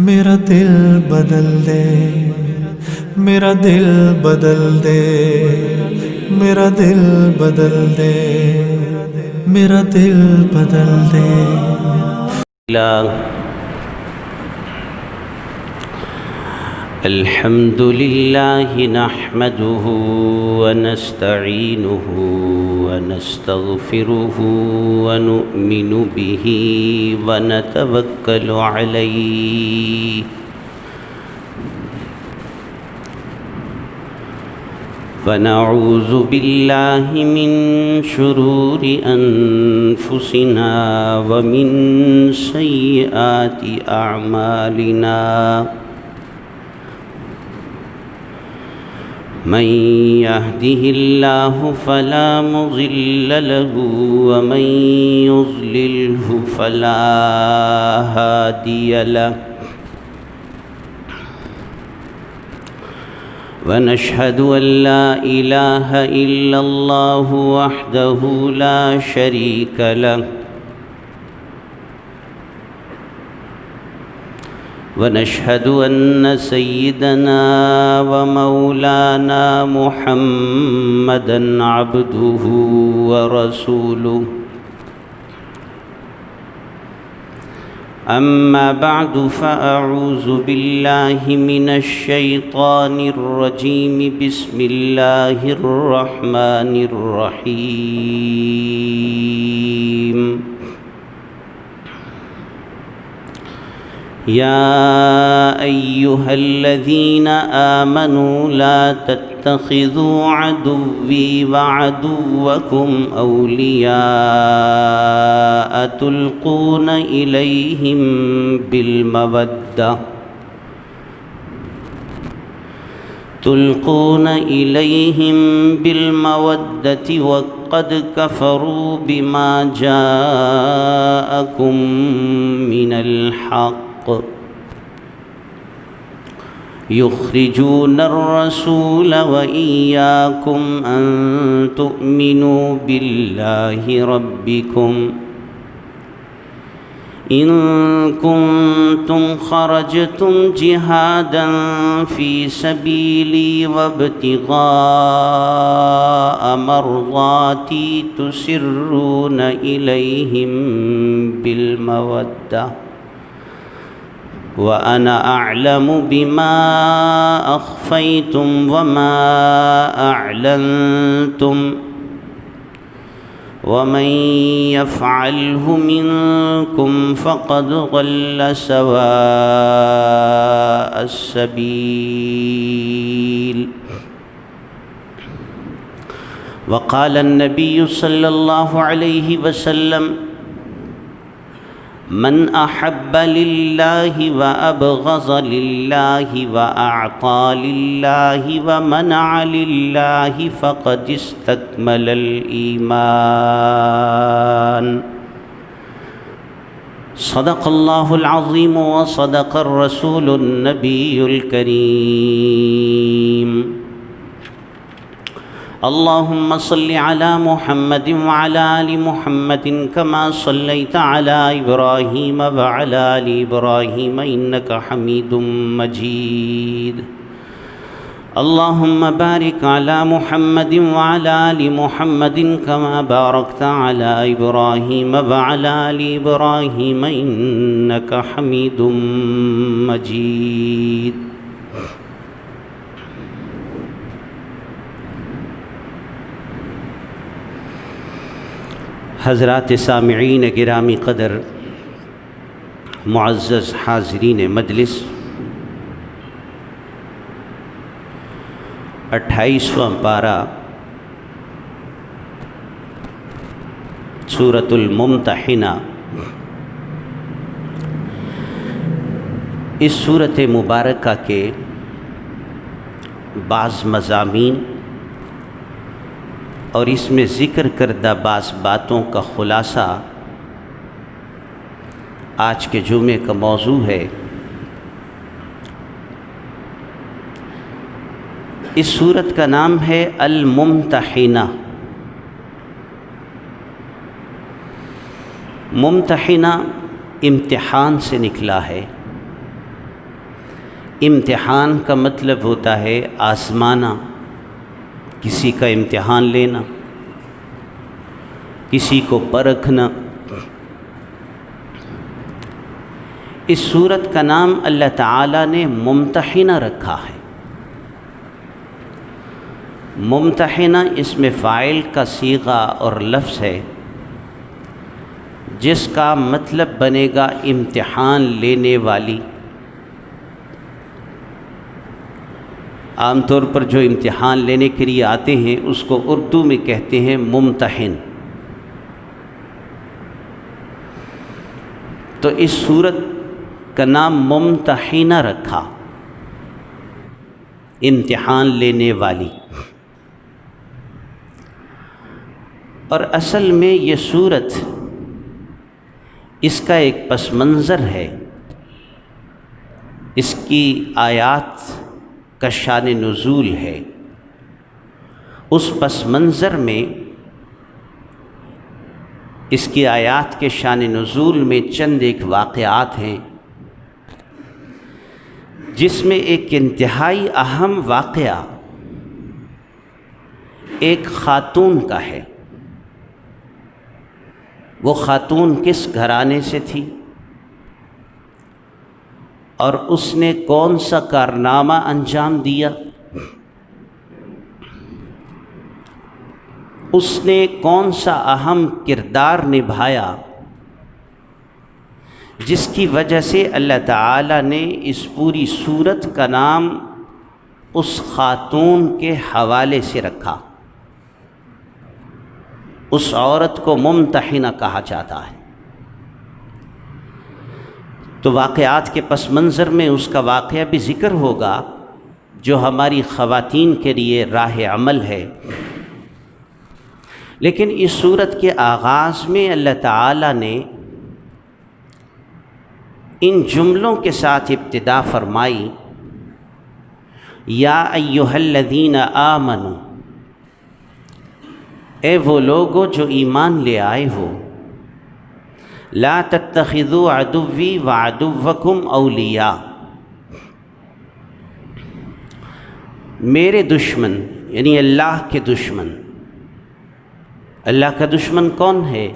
میرا دل بدل دے، میرا دل بدل دے، میرا دل بدل دے، میرا دل بدل دے۔ الحمد لله نحمده ونستعينه ونستغفره ونؤمن به ونتوكل عليه ونعوذ بالله من شرور أنفسنا ومن سيئات أعمالنا من يهده الله فلا مضل له ومن يضلله فلا هادي له ونشهد أن لا إله إلا الله وحده لا شريك له ونشهد أن سيدنا ومولانا محمدًا عبده ورسوله أما بعد فأعوذ بالله من الشيطان الرجيم بسم الله الرحمن الرحيم يا أيها الذين آمنوا لا تتخذوا عدوي وعدوكم أولياء تلقون إليهم بالمودة وقد كفروا بما جاءكم من الحق يخرجون الرسول وإياكم أن تؤمنوا بالله ربكم إن كنتم خرجتم جهادا في سبيلي وابتغاء مرضاتي تسرون إليهم بالمودة وأنا أعلم بما أخفيتم وما أعلنتم ومن يفعله منكم فقد ضل سواء السبيل وقال النبي صلى الله عليه وسلم من أحب لله وأبغض لله وأعطى لله ومنع لله فقد استكمل الإيمان صدق الله العظيم وصدق الرسول النبي الكريم اللهم صل على محمد وعلى آل محمد كما صليت على إبراهيم وعلى آل إبراهيم إنك حميد مجيد اللهم بارك على محمد وعلى آل محمد كما باركت على إبراهيم وعلى آل إبراهيم إنك حميد مجيد حضرات سامعین گرامی قدر، معزز حاضرین مجلس، 28واں پارہ سورۃ الممتحنہ، اس سورۃ مبارکہ کے بعض مضامین اور اس میں ذکر کردہ بعض باتوں کا خلاصہ آج کے جمعے کا موضوع ہے۔ اس سورت کا نام ہے الممتحنہ۔ ممتحنہ امتحان سے نکلا ہے، امتحان کا مطلب ہوتا ہے آزمانا، کسی کا امتحان لینا، کسی کو پرکھنا۔ اس سورت کا نام اللہ تعالیٰ نے ممتحنہ رکھا ہے۔ ممتحنہ اس میں فاعل کا صیغہ اور لفظ ہے، جس کا مطلب بنے گا امتحان لینے والی۔ عام طور پر جو امتحان لینے کے لیے آتے ہیں اس کو اردو میں کہتے ہیں ممتحن۔ تو اس سورت کا نام ممتحنہ رکھا، امتحان لینے والی۔ اور اصل میں یہ سورت، اس کا ایک پس منظر ہے، اس کی آیات کا شان نزول ہے۔ اس پس منظر میں، اس کی آیات کے شان نزول میں چند ایک واقعات ہیں، جس میں ایک انتہائی اہم واقعہ ایک خاتون کا ہے۔ وہ خاتون کس گھرانے سے تھی اور اس نے کون سا کارنامہ انجام دیا، اس نے کون سا اہم کردار نبھایا، جس کی وجہ سے اللہ تعالیٰ نے اس پوری سورت کا نام اس خاتون کے حوالے سے رکھا۔ اس عورت کو ممتحنہ کہا جاتا ہے۔ تو واقعات کے پس منظر میں اس کا واقعہ بھی ذکر ہوگا، جو ہماری خواتین کے لیے راہ عمل ہے۔ لیکن اس سورت کے آغاز میں اللہ تعالیٰ نے ان جملوں کے ساتھ ابتدا فرمائی، یا ایھا الذین آمنوا، اے وہ لوگو جو ایمان لے آئے ہو، لا تتخذوا عدوی وعدوکم اولیاء، میرے دشمن یعنی اللہ کے دشمن۔ اللہ کا دشمن کون ہے؟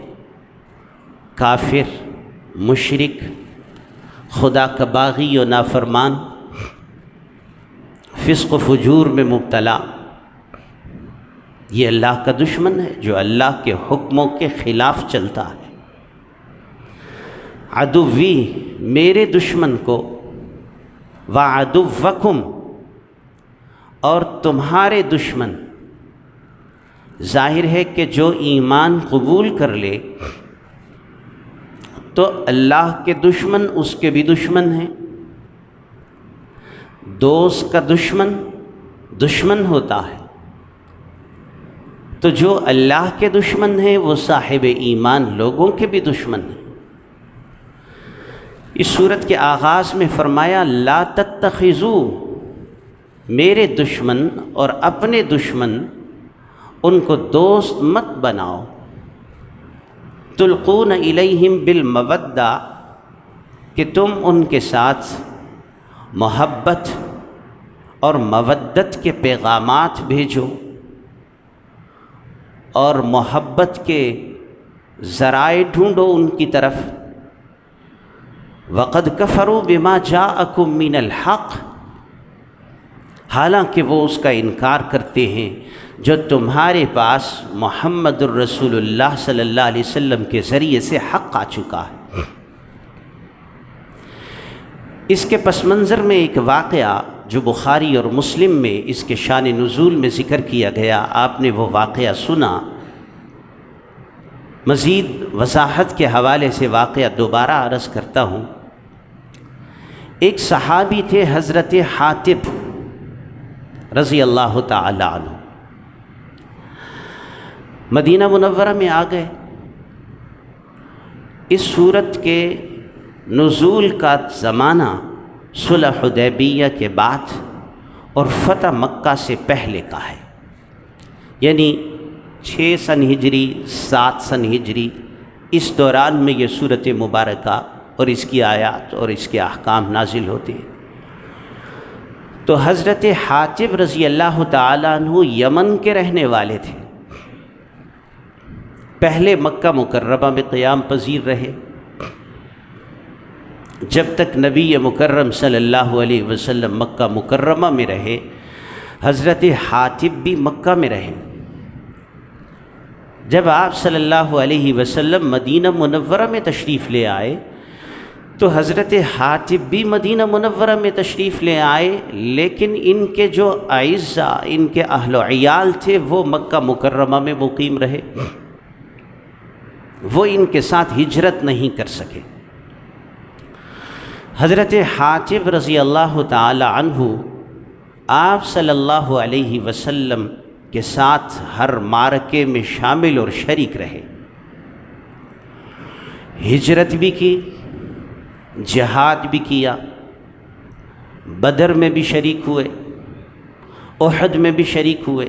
کافر، مشرک، خدا کا باغی و نافرمان، فسق و فجور میں مبتلا، یہ اللہ کا دشمن ہے جو اللہ کے حکموں کے خلاف چلتا ہے۔ عدوی، میرے دشمن کو، وعدوکم، اور تمہارے دشمن۔ ظاہر ہے کہ جو ایمان قبول کر لے تو اللہ کے دشمن اس کے بھی دشمن ہیں۔ دوست کا دشمن دشمن ہوتا ہے، تو جو اللہ کے دشمن ہیں وہ صاحب ایمان لوگوں کے بھی دشمن ہیں۔ اس سورت کے آغاز میں فرمایا، لا تتخذوا، میرے دشمن اور اپنے دشمن ان کو دوست مت بناؤ، تلقون الیہم بالمودہ، کہ تم ان کے ساتھ محبت اور مودت کے پیغامات بھیجو اور محبت کے ذرائع ڈھونڈو ان کی طرف۔ وقد کفروا بما جاءکم من الحق، حالانکہ وہ اس کا انکار کرتے ہیں جو تمہارے پاس محمد الرسول اللہ صلی اللہ علیہ وسلم کے ذریعے سے حق آ چکا ہے۔ اس کے پس منظر میں ایک واقعہ جو بخاری اور مسلم میں اس کے شان نزول میں ذکر کیا گیا، آپ نے وہ واقعہ سنا۔ مزید وضاحت کے حوالے سے واقعہ دوبارہ عرض کرتا ہوں۔ ایک صحابی تھے حضرت حاتب رضی اللہ تعالی عنہ، مدینہ منورہ میں آ گئے۔ اس سورت کے نزول کا زمانہ صلح حدیبیہ کے بعد اور فتح مکہ سے پہلے کا ہے، یعنی 6 سن ہجری 7 سن ہجری، اس دوران میں یہ سورت مبارکہ اور اس کی آیات اور اس کے احکام نازل ہوتے ہیں۔ تو حضرت حاتب رضی اللہ تعالیٰ عنہ یمن کے رہنے والے تھے، پہلے مکہ مکرمہ میں قیام پذیر رہے جب تک نبی مکرم صلی اللہ علیہ وسلم مکہ مکرمہ میں رہے، حضرت حاتب بھی مکہ میں رہے۔ جب آپ صلی اللہ علیہ وسلم مدینہ منورہ میں تشریف لے آئے تو حضرت حاتب بھی مدینہ منورہ میں تشریف لے آئے، لیکن ان کے جو اعزاء، ان کے اہل و عیال تھے، وہ مکہ مکرمہ میں مقیم رہے، وہ ان کے ساتھ ہجرت نہیں کر سکے۔ حضرت حاتب رضی اللہ تعالی عنہ آپ صلی اللہ علیہ وسلم کے ساتھ ہر معرکے میں شامل اور شریک رہے، ہجرت بھی کی، جہاد بھی کیا، بدر میں بھی شریک ہوئے، احد میں بھی شریک ہوئے،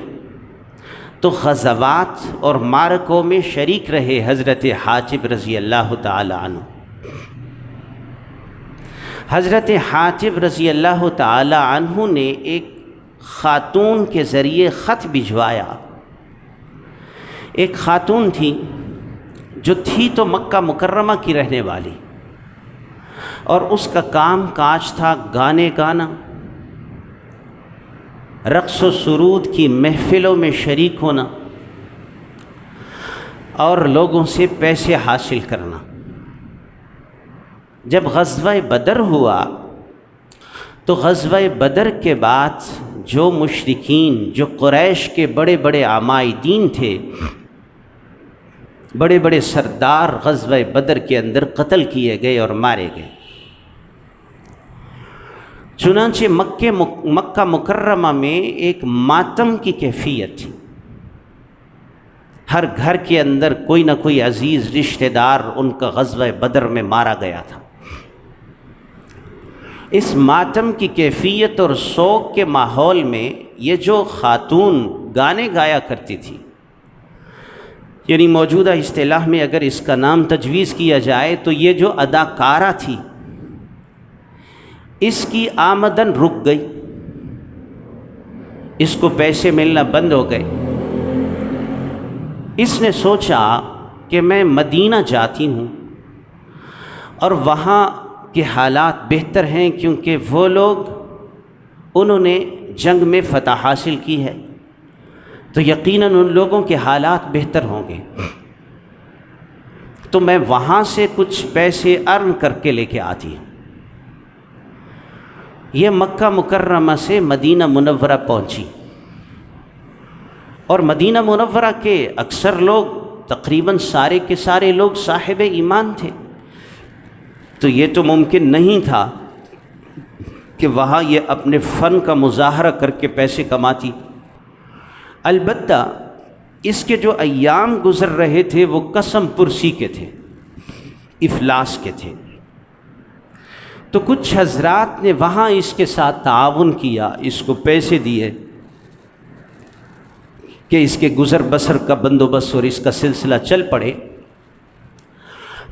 تو غزوات اور معرکوں میں شریک رہے حضرت حاتب رضی اللہ تعالی عنہ۔ حضرت حاتب رضی اللہ تعالی عنہ نے ایک خاتون کے ذریعے خط بھجوایا۔ ایک خاتون تھی جو تھی تو مکہ مکرمہ کی رہنے والی، اور اس کا کام کاج تھا گانے گانا، رقص و سرود کی محفلوں میں شریک ہونا اور لوگوں سے پیسے حاصل کرنا۔ جب غزوہ بدر ہوا تو غزوہ بدر کے بعد جو مشرکین، جو قریش کے بڑے بڑے عمائدین تھے، بڑے بڑے سردار غزوہ بدر کے اندر قتل کیے گئے اور مارے گئے۔ چنانچہ مکہ مکرمہ میں ایک ماتم کی کیفیت تھی، ہر گھر کے اندر کوئی نہ کوئی عزیز رشتہ دار ان کا غزوہ بدر میں مارا گیا تھا۔ اس ماتم کی کیفیت اور سوگ کے ماحول میں یہ جو خاتون گانے گایا کرتی تھی، یعنی موجودہ اصطلاح میں اگر اس کا نام تجویز کیا جائے تو یہ جو اداکارہ تھی، اس کی آمدن رک گئی، اس کو پیسے ملنا بند ہو گئے۔ اس نے سوچا کہ میں مدینہ جاتی ہوں اور وہاں کے حالات بہتر ہیں، کیونکہ وہ لوگ، انہوں نے جنگ میں فتح حاصل کی ہے تو یقیناً ان لوگوں کے حالات بہتر ہوں گے، تو میں وہاں سے کچھ پیسے ارن کر کے لے کے آتی ہوں۔ یہ مکہ مکرمہ سے مدینہ منورہ پہنچی، اور مدینہ منورہ کے اکثر لوگ، تقریباً سارے کے سارے لوگ صاحب ایمان تھے، تو یہ تو ممکن نہیں تھا کہ وہاں یہ اپنے فن کا مظاہرہ کر کے پیسے کماتی۔ البتہ اس کے جو ایام گزر رہے تھے وہ قسم پرسی کے تھے، افلاس کے تھے، تو کچھ حضرات نے وہاں اس کے ساتھ تعاون کیا، اس کو پیسے دیے کہ اس کے گزر بسر کا بندوبست اور اس کا سلسلہ چل پڑے۔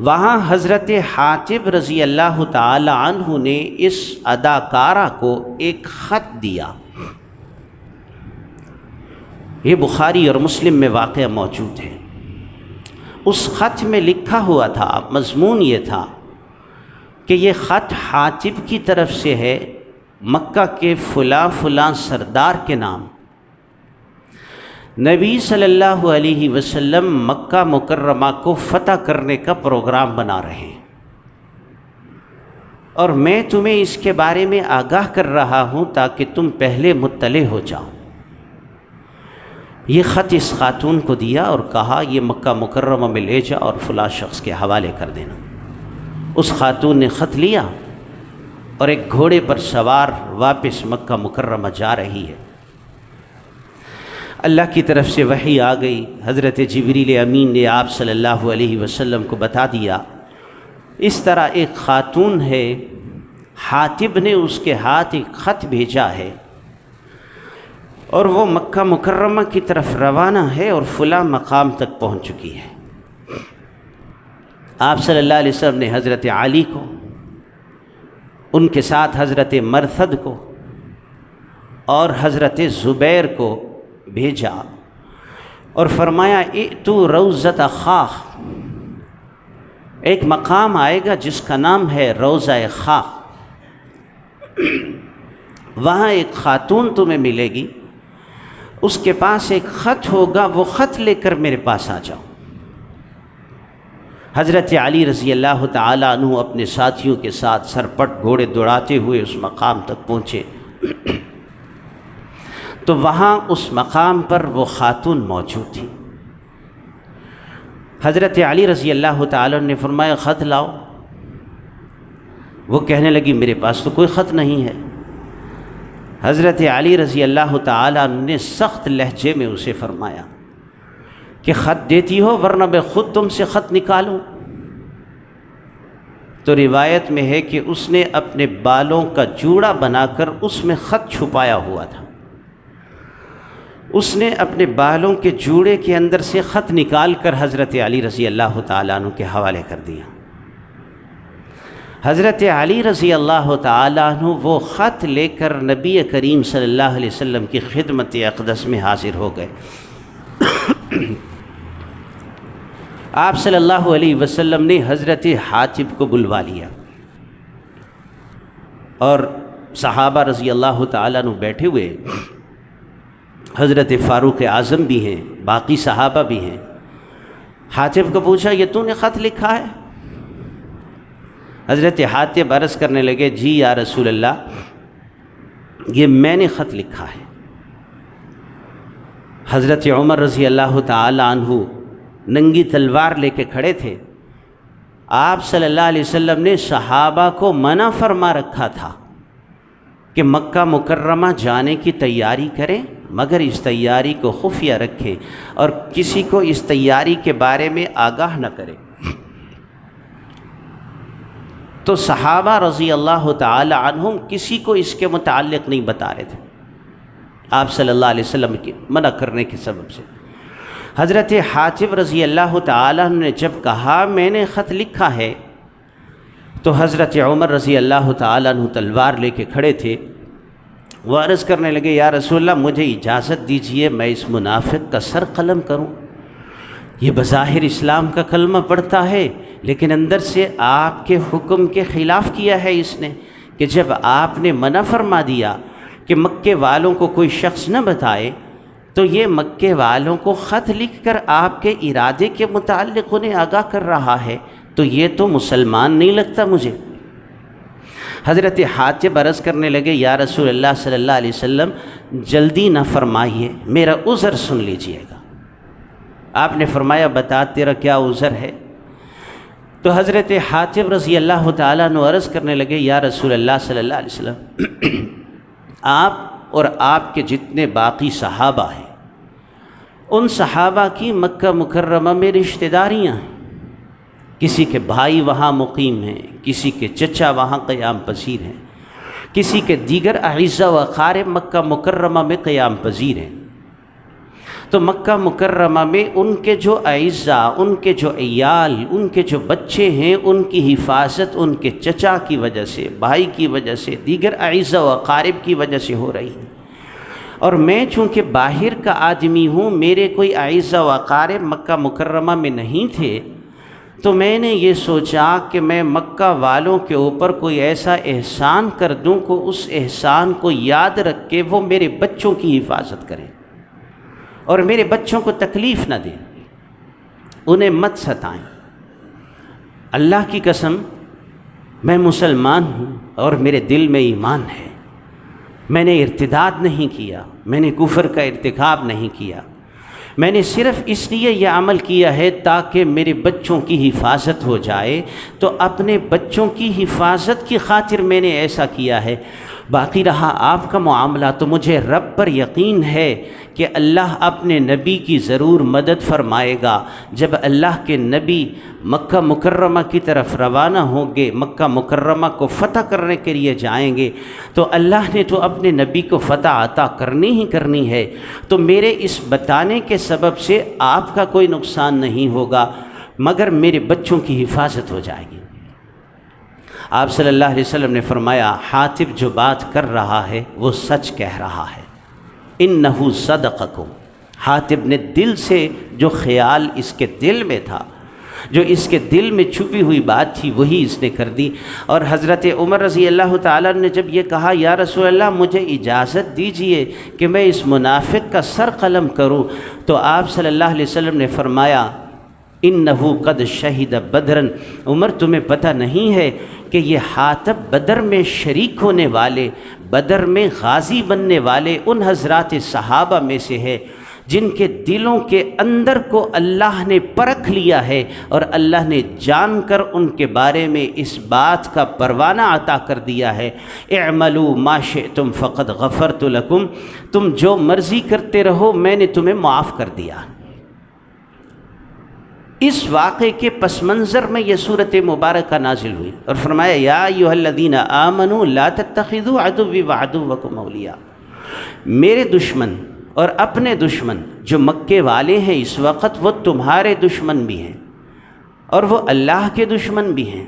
وہاں حضرت حاتب رضی اللہ تعالی عنہ نے اس اداکارہ کو ایک خط دیا، یہ بخاری اور مسلم میں واقعہ موجود ہے۔ اس خط میں لکھا ہوا تھا، مضمون یہ تھا کہ یہ خط حاتب کی طرف سے ہے، مکہ کے فلاں فلاں سردار کے نام، نبی صلی اللہ علیہ وسلم مکہ مکرمہ کو فتح کرنے کا پروگرام بنا رہے ہیں، اور میں تمہیں اس کے بارے میں آگاہ کر رہا ہوں تاکہ تم پہلے مطلع ہو جاؤ۔ یہ خط اس خاتون کو دیا اور کہا یہ مکہ مکرمہ میں لے جا اور فلاں شخص کے حوالے کر دینا۔ اس خاتون نے خط لیا اور ایک گھوڑے پر سوار واپس مکہ مکرمہ جا رہی ہے۔ اللہ کی طرف سے وحی آ گئی، حضرت جبریل امین نے آپ صلی اللہ علیہ وسلم کو بتا دیا، اس طرح ایک خاتون ہے، حاتب نے اس کے ہاتھ ایک خط بھیجا ہے اور وہ مکہ مکرمہ کی طرف روانہ ہے اور فلاں مقام تک پہنچ چکی ہے۔ آپ صلی اللہ علیہ وسلم نے حضرت علی کو، ان کے ساتھ حضرت مرثد کو اور حضرت زبیر کو بھیجا اور فرمایا ائتوا روضۃ خاخ، ایک مقام آئے گا جس کا نام ہے روضہ خاخ، وہاں ایک خاتون تمہیں ملے گی، اس کے پاس ایک خط ہوگا، وہ خط لے کر میرے پاس آ جاؤ۔ حضرت علی رضی اللہ تعالیٰ عنہ اپنے ساتھیوں کے ساتھ سرپٹ گھوڑے دوڑاتے ہوئے اس مقام تک پہنچے تو وہاں اس مقام پر وہ خاتون موجود تھی۔ حضرت علی رضی اللہ تعالیٰ نے فرمایا خط لاؤ۔ وہ کہنے لگی میرے پاس تو کوئی خط نہیں ہے۔ حضرت علی رضی اللہ تعالیٰ نے سخت لہجے میں اسے فرمایا کہ خط دیتی ہو ورنہ میں خود تم سے خط نکالوں۔ تو روایت میں ہے کہ اس نے اپنے بالوں کا جوڑا بنا کر اس میں خط چھپایا ہوا تھا، اس نے اپنے بالوں کے جوڑے کے اندر سے خط نکال کر حضرت علی رضی اللہ تعالیٰ عنہ کے حوالے کر دیا۔ حضرت علی رضی اللہ تعالیٰ عنہ وہ خط لے کر نبی کریم صلی اللہ علیہ وسلم کی خدمت اقدس میں حاضر ہو گئے۔ آپ صلی اللہ علیہ وسلم نے حضرت حاتب کو بلوا لیا اور صحابہ رضی اللہ تعالیٰ عنہ بیٹھے ہوئے، حضرت فاروق اعظم بھی ہیں، باقی صحابہ بھی ہیں۔ حاتب کو پوچھا یہ تو نے خط لکھا ہے؟ حضرت حاتب عرض کرنے لگے جی یا رسول اللہ یہ میں نے خط لکھا ہے۔ حضرت عمر رضی اللہ تعالیٰ عنہ ننگی تلوار لے کے کھڑے تھے۔ آپ صلی اللہ علیہ وسلم نے صحابہ کو منع فرما رکھا تھا کہ مکہ مکرمہ جانے کی تیاری کریں، مگر اس تیاری کو خفیہ رکھیں اور کسی کو اس تیاری کے بارے میں آگاہ نہ کریں۔ تو صحابہ رضی اللہ تعالی عنہم کسی کو اس کے متعلق نہیں بتا رہے تھے آپ صلی اللہ علیہ وسلم کے منع کرنے کے سبب سے۔ حضرت حاتب رضی اللہ تعالی عنہ نے جب کہا میں نے خط لکھا ہے تو حضرت عمر رضی اللہ تعالی عنہ تلوار لے کے کھڑے تھے۔ وہ عرض کرنے لگے یا رسول اللہ مجھے اجازت دیجئے میں اس منافق کا سر قلم کروں، یہ بظاہر اسلام کا کلمہ پڑھتا ہے لیکن اندر سے آپ کے حکم کے خلاف کیا ہے اس نے، کہ جب آپ نے منع فرما دیا کہ مکے والوں کو کوئی شخص نہ بتائے تو یہ مکے والوں کو خط لکھ کر آپ کے ارادے کے متعلق انہیں آگاہ کر رہا ہے، تو یہ تو مسلمان نہیں لگتا مجھے۔ حضرت حاتب عرض کرنے لگے یا رسول اللہ صلی اللہ علیہ وسلم جلدی نہ فرمائیے، میرا عذر سن لیجئے گا۔ آپ نے فرمایا بتا تیرا کیا عذر ہے؟ تو حضرت حاتب رضی اللہ تعالیٰ عنہ عرض کرنے لگے یا رسول اللہ صلی اللہ علیہ وسلم آپ اور آپ کے جتنے باقی صحابہ ہیں ان صحابہ کی مکہ مکرمہ میں رشتہ داریاں ہیں، کسی کے بھائی وہاں مقیم ہیں، کسی کے چچا وہاں قیام پذیر ہیں، کسی کے دیگر اعزہ و اقارب مکہ مکرمہ میں قیام پذیر ہیں۔ تو مکہ مکرمہ میں ان کے جو اعزہ، ان کے جو عیال، ان کے جو بچے ہیں ان کی حفاظت ان کے چچا کی وجہ سے، بھائی کی وجہ سے، دیگر اعزہ و اقارب کی وجہ سے ہو رہی ہے۔ اور میں چونکہ باہر کا آدمی ہوں، میرے کوئی اعزہ و اقارب مکہ مکرمہ میں نہیں تھے، تو میں نے یہ سوچا کہ میں مکہ والوں کے اوپر کوئی ایسا احسان کر دوں کہ اس احسان کو یاد رکھ کے وہ میرے بچوں کی حفاظت کریں اور میرے بچوں کو تکلیف نہ دیں، انہیں مت ستائیں۔ اللہ کی قسم میں مسلمان ہوں اور میرے دل میں ایمان ہے، میں نے ارتداد نہیں کیا، میں نے کفر کا ارتکاب نہیں کیا، میں نے صرف اس لیے یہ عمل کیا ہے تاکہ میرے بچوں کی حفاظت ہو جائے، تو اپنے بچوں کی حفاظت کی خاطر میں نے ایسا کیا ہے۔ باقی رہا آپ کا معاملہ تو مجھے رب پر یقین ہے کہ اللہ اپنے نبی کی ضرور مدد فرمائے گا۔ جب اللہ کے نبی مکہ مکرمہ کی طرف روانہ ہوں گے، مکہ مکرمہ کو فتح کرنے کے لیے جائیں گے، تو اللہ نے تو اپنے نبی کو فتح عطا کرنی ہی کرنی ہے، تو میرے اس بتانے کے سبب سے آپ کا کوئی نقصان نہیں ہوگا، مگر میرے بچوں کی حفاظت ہو جائے گی۔ آپ صلی اللہ علیہ وسلم نے فرمایا حاتب جو بات کر رہا ہے وہ سچ کہہ رہا ہے، انہ صدقکم، حاتب نے دل سے جو خیال اس کے دل میں تھا، جو اس کے دل میں چھپی ہوئی بات تھی وہی اس نے کر دی۔ اور حضرت عمر رضی اللہ تعالیٰ نے جب یہ کہا یا رسول اللہ مجھے اجازت دیجئے کہ میں اس منافق کا سر قلم کروں، تو آپ صلی اللہ علیہ وسلم نے فرمایا انہو قد شہد بدرن، عمر تمہیں پتہ نہیں ہے کہ یہ حاتب بدر میں شریک ہونے والے، بدر میں غازی بننے والے ان حضرات صحابہ میں سے ہے جن کے دلوں کے اندر کو اللہ نے پرکھ لیا ہے اور اللہ نے جان کر ان کے بارے میں اس بات کا پروانہ عطا کر دیا ہے، اعملوا ما شئتم فقد غفرت لکم، تم جو مرضی کرتے رہو میں نے تمہیں معاف کر دیا۔ اس واقعے کے پس منظر میں یہ صورت مبارکہ نازل ہوئی اور فرمایا یا ایھا الذین آمنوا لا تتخذوا عدوی وعدوکم اولیاء، میرے دشمن اور اپنے دشمن جو مکے والے ہیں اس وقت وہ تمہارے دشمن بھی ہیں اور وہ اللہ کے دشمن بھی ہیں،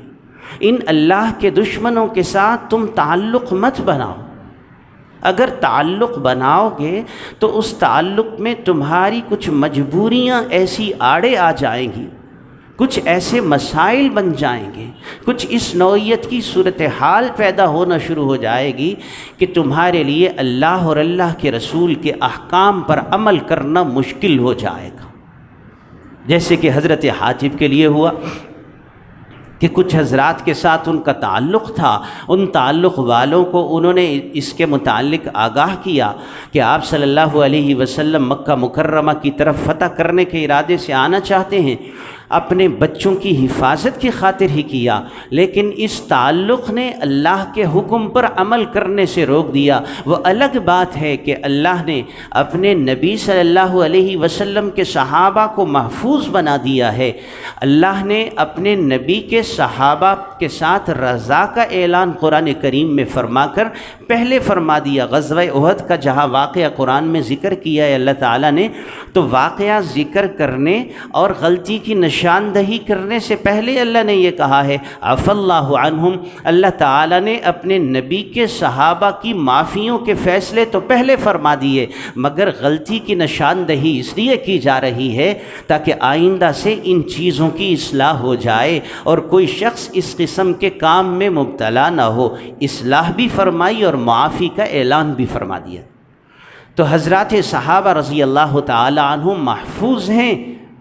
ان اللہ کے دشمنوں کے ساتھ تم تعلق مت بناؤ، اگر تعلق بناؤ گے تو اس تعلق میں تمہاری کچھ مجبوریاں ایسی آڑے آ جائیں گی، کچھ ایسے مسائل بن جائیں گے، کچھ اس نوعیت کی صورتحال پیدا ہونا شروع ہو جائے گی کہ تمہارے لیے اللہ اور اللہ کے رسول کے احکام پر عمل کرنا مشکل ہو جائے گا، جیسے کہ حضرت حاتب کے لیے ہوا کہ کچھ حضرات کے ساتھ ان کا تعلق تھا، ان تعلق والوں کو انہوں نے اس کے متعلق آگاہ کیا کہ آپ صلی اللہ علیہ وسلم مکہ مکرمہ کی طرف فتح کرنے کے ارادے سے آنا چاہتے ہیں، اپنے بچوں کی حفاظت کی خاطر ہی کیا، لیکن اس تعلق نے اللہ کے حکم پر عمل کرنے سے روک دیا۔ وہ الگ بات ہے کہ اللہ نے اپنے نبی صلی اللہ علیہ وسلم کے صحابہ کو محفوظ بنا دیا ہے، اللہ نے اپنے نبی کے صحابہ کے ساتھ رضا کا اعلان قرآن کریم میں فرما کر پہلے فرما دیا۔ غزوہ احد کا جہاں واقعہ قرآن میں ذکر کیا ہے اللہ تعالیٰ نے، تو واقعہ ذکر کرنے اور غلطی کی نشاندہی کرنے سے پہلے اللہ نے یہ کہا ہے عفا اللہ عنہم، اللہ تعالیٰ نے اپنے نبی کے صحابہ کی معافیوں کے فیصلے تو پہلے فرما دیے، مگر غلطی کی نشاندہی اس لیے کی جا رہی ہے تاکہ آئندہ سے ان چیزوں کی اصلاح ہو جائے اور کوئی شخص اس قسم کے کام میں مبتلا نہ ہو۔ اصلاح بھی فرمائی اور معافی کا اعلان بھی فرما دیا۔ تو حضرات صحابہ رضی اللہ تعالی عنہم محفوظ ہیں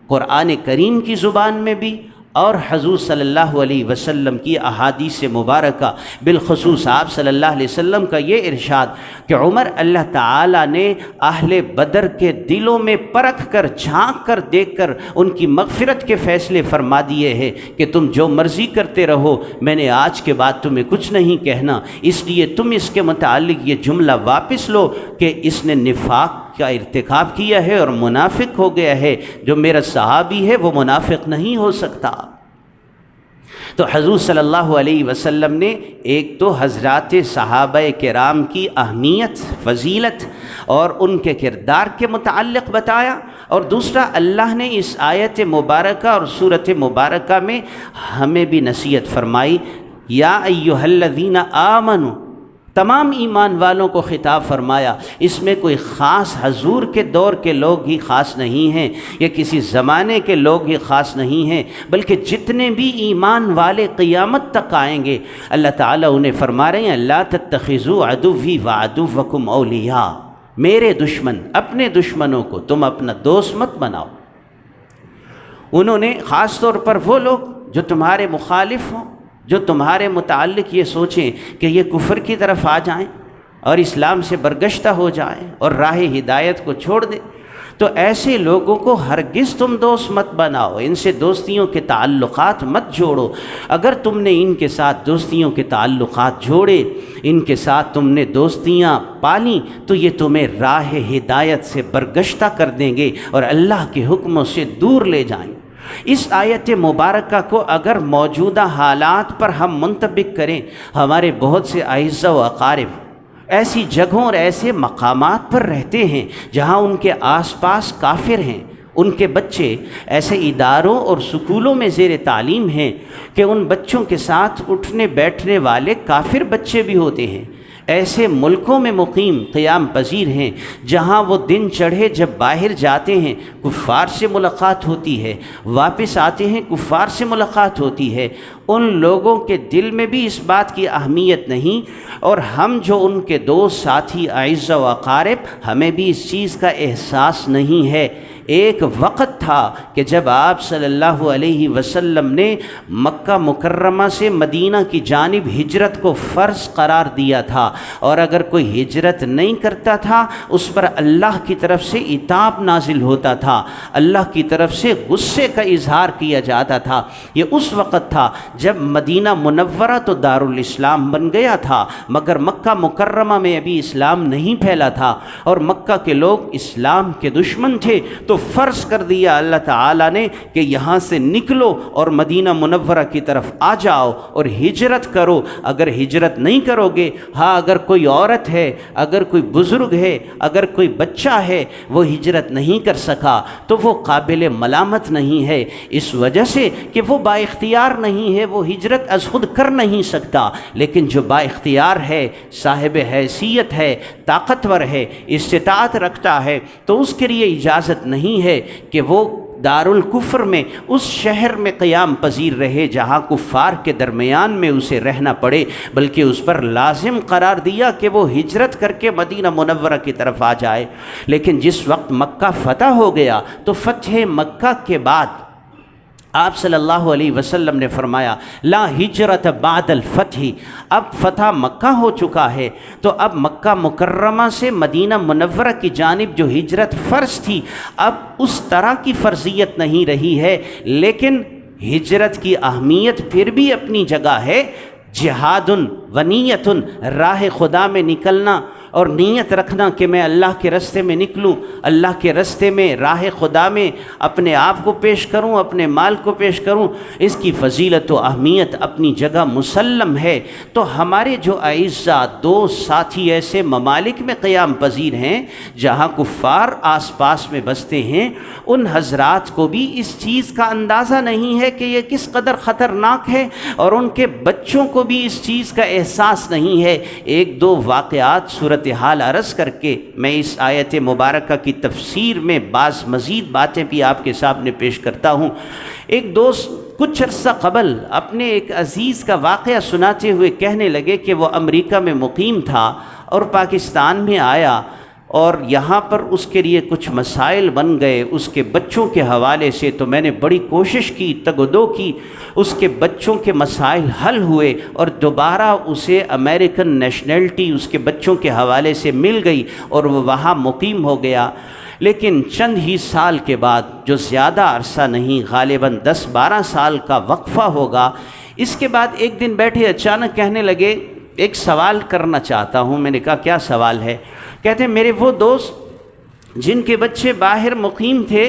قرآن کریم کی زبان میں بھی اور حضور صلی اللہ علیہ وسلم کی احادیث مبارکہ، بالخصوص آپ صلی اللہ علیہ وسلم کا یہ ارشاد کہ عمر اللہ تعالیٰ نے اہل بدر کے دلوں میں پرکھ کر جھانک کر دیکھ کر ان کی مغفرت کے فیصلے فرما دیے ہیں کہ تم جو مرضی کرتے رہو، میں نے آج کے بعد تمہیں کچھ نہیں کہنا، اس لیے تم اس کے متعلق یہ جملہ واپس لو کہ اس نے نفاق کا ارتکاب کیا ہے اور منافق ہو گیا ہے، جو میرا صحابی ہے وہ منافق نہیں ہو سکتا۔ تو حضور صلی اللہ علیہ وسلم نے ایک تو حضرات صحابہ کرام کی اہمیت، فضیلت اور ان کے کردار کے متعلق بتایا، اور دوسرا اللہ نے اس آیت مبارکہ اور سورت مبارکہ میں ہمیں بھی نصیحت فرمائی، یا ایھا الذین آمنوا، تمام ایمان والوں کو خطاب فرمایا۔ اس میں کوئی خاص حضور کے دور کے لوگ ہی خاص نہیں ہیں یا کسی زمانے کے لوگ ہی خاص نہیں ہیں، بلکہ جتنے بھی ایمان والے قیامت تک آئیں گے اللہ تعالیٰ انہیں فرما رہے ہیں لا تتخذوا عدوی وعدوکم اولیاء، میرے دشمن، اپنے دشمنوں کو تم اپنا دوست مت بناؤ۔ انہوں نے خاص طور پر وہ لوگ جو تمہارے مخالف ہوں، جو تمہارے متعلق یہ سوچیں کہ یہ کفر کی طرف آ جائیں اور اسلام سے برگشتہ ہو جائیں اور راہ ہدایت کو چھوڑ دیں، تو ایسے لوگوں کو ہرگز تم دوست مت بناؤ، ان سے دوستیوں کے تعلقات مت جوڑو۔ اگر تم نے ان کے ساتھ دوستیوں کے تعلقات جوڑے، ان کے ساتھ تم نے دوستیاں پالیں، تو یہ تمہیں راہ ہدایت سے برگشتہ کر دیں گے اور اللہ کے حکموں سے دور لے جائیں گے۔ اس آیت مبارکہ کو اگر موجودہ حالات پر ہم منطبق کریں، ہمارے بہت سے اعزاء و اقارب ایسی جگہوں اور ایسے مقامات پر رہتے ہیں جہاں ان کے آس پاس کافر ہیں، ان کے بچے ایسے اداروں اور سکولوں میں زیر تعلیم ہیں کہ ان بچوں کے ساتھ اٹھنے بیٹھنے والے کافر بچے بھی ہوتے ہیں۔ ایسے ملکوں میں مقیم قیام پذیر ہیں جہاں وہ دن چڑھے جب باہر جاتے ہیں کفار سے ملاقات ہوتی ہے، واپس آتے ہیں کفار سے ملاقات ہوتی ہے۔ ان لوگوں کے دل میں بھی اس بات کی اہمیت نہیں، اور ہم جو ان کے دوست ساتھی اعزاء و اقارب، ہمیں بھی اس چیز کا احساس نہیں ہے۔ ایک وقت تھا کہ جب آپ صلی اللہ علیہ وسلم نے مکہ مکرمہ سے مدینہ کی جانب ہجرت کو فرض قرار دیا تھا، اور اگر کوئی ہجرت نہیں کرتا تھا اس پر اللہ کی طرف سے عتاب نازل ہوتا تھا، اللہ کی طرف سے غصے کا اظہار کیا جاتا تھا۔ یہ اس وقت تھا جب مدینہ منورہ تو دارالاسلام بن گیا تھا، مگر مکہ مکرمہ میں ابھی اسلام نہیں پھیلا تھا، اور مکہ کے لوگ اسلام کے دشمن تھے۔ تو فرض کر دیا اللہ تعالیٰ نے کہ یہاں سے نکلو اور مدینہ منورہ کی طرف آ جاؤ اور ہجرت کرو۔ اگر ہجرت نہیں کرو گے، ہاں اگر کوئی عورت ہے، اگر کوئی بزرگ ہے، اگر کوئی بچہ ہے وہ ہجرت نہیں کر سکا تو وہ قابل ملامت نہیں ہے، اس وجہ سے کہ وہ با اختیار نہیں ہے، وہ ہجرت از خود کر نہیں سکتا۔ لیکن جو با اختیار ہے، صاحب حیثیت ہے، طاقتور ہے، استطاعت رکھتا ہے، تو اس کے لیے اجازت نہیں ہے کہ وہ دارالکفر میں اس شہر میں قیام پذیر رہے جہاں کفار کے درمیان میں اسے رہنا پڑے، بلکہ اس پر لازم قرار دیا کہ وہ ہجرت کر کے مدینہ منورہ کی طرف آ جائے۔ لیکن جس وقت مکہ فتح ہو گیا تو فتح مکہ کے بعد آپ صلی اللہ علیہ وسلم نے فرمایا لا ہجرت بعد الفتح، اب فتح مکہ ہو چکا ہے تو اب مکہ مکرمہ سے مدینہ منورہ کی جانب جو ہجرت فرض تھی اب اس طرح کی فرضیت نہیں رہی ہے، لیکن ہجرت کی اہمیت پھر بھی اپنی جگہ ہے۔ جہاد و نیت، راہ خدا میں نکلنا اور نیت رکھنا کہ میں اللہ کے راستے میں نکلوں، اللہ کے راستے میں راہ خدا میں اپنے آپ کو پیش کروں، اپنے مال کو پیش کروں، اس کی فضیلت و اہمیت اپنی جگہ مسلم ہے۔ تو ہمارے جو اعزاء دوست ساتھی ایسے ممالک میں قیام پذیر ہیں جہاں کفار آس پاس میں بستے ہیں، ان حضرات کو بھی اس چیز کا اندازہ نہیں ہے کہ یہ کس قدر خطرناک ہے، اور ان کے بچوں کو بھی اس چیز کا احساس نہیں ہے۔ ایک دو واقعات صورتحال عرض کر کے میں اس آیت مبارکہ کی تفسیر میں بعض مزید باتیں بھی آپ کے سامنے پیش کرتا ہوں۔ ایک دوست کچھ عرصہ قبل اپنے ایک عزیز کا واقعہ سناتے ہوئے کہنے لگے کہ وہ امریکہ میں مقیم تھا اور پاکستان میں آیا، اور یہاں پر اس کے لیے کچھ مسائل بن گئے اس کے بچوں کے حوالے سے، تو میں نے بڑی کوشش کی، تگ و دو کی، اس کے بچوں کے مسائل حل ہوئے اور دوبارہ اسے امریکن نیشنلٹی اس کے بچوں کے حوالے سے مل گئی اور وہ وہاں مقیم ہو گیا۔ لیکن چند ہی سال کے بعد، جو زیادہ عرصہ نہیں، غالباً 10-12 سال کا وقفہ ہوگا، اس کے بعد ایک دن بیٹھے اچانک کہنے لگے ایک سوال کرنا چاہتا ہوں۔ میں نے کہا کیا سوال ہے؟ کہتے ہیں میرے وہ دوست جن کے بچے باہر مقیم تھے